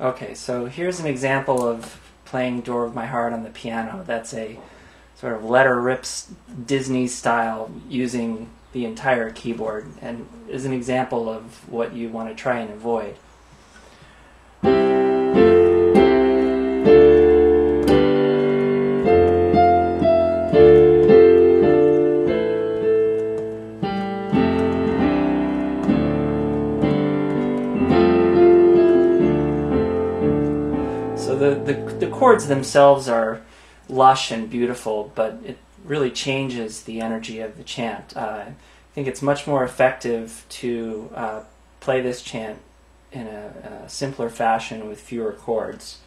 Okay, so here's an example of playing Door of My Heart on the piano. That's a sort of letter rips Disney style using the entire keyboard, and is an example of what you want to try and avoid. So the chords themselves are lush and beautiful, but it really changes the energy of the chant. I think it's much more effective to play this chant in a simpler fashion with fewer chords.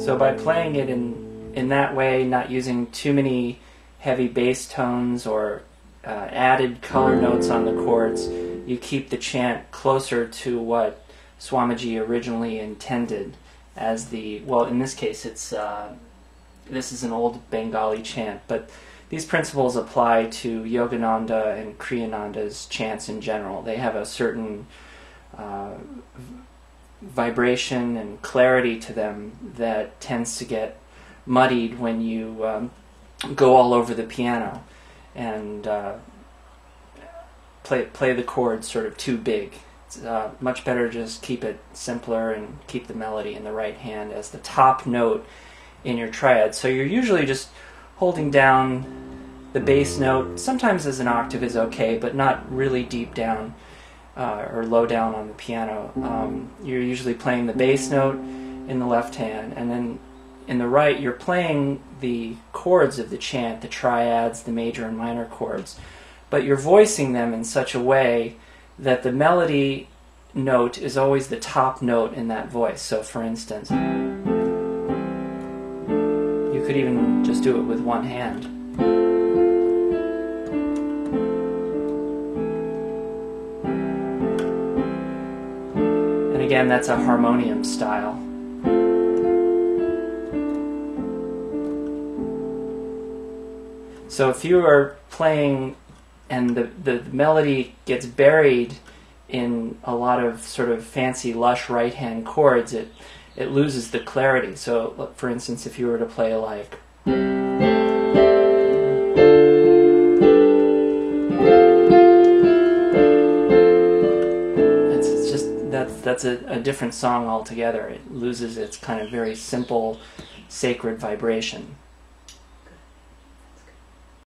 So by playing it in that way, not using too many heavy bass tones or added color notes on the chords, you keep the chant closer to what Swamiji originally intended as the, well, in this case it's this is an old Bengali chant, but these principles apply to Yogananda and Kriyananda's chants in general. They have a certain vibration and clarity to them that tends to get muddied when you go all over the piano and play the chords sort of too big. It's much better just keep it simpler and keep the melody in the right hand as the top note in your triad. So you're usually just holding down the bass note. Sometimes as an octave is okay, but not really deep down or low down on the piano. You're usually playing the bass note in the left hand, and then in the right you're playing the chords of the chant, the triads, the major and minor chords, but you're voicing them in such a way that the melody note is always the top note in that voice. So for instance, you could even just do it with one hand. Again, that's a harmonium style. So if you are playing and the melody gets buried in a lot of sort of fancy, lush right-hand chords, it loses the clarity. So for instance, if you were to play like that's a different song altogether. It loses its kind of very simple, sacred vibration.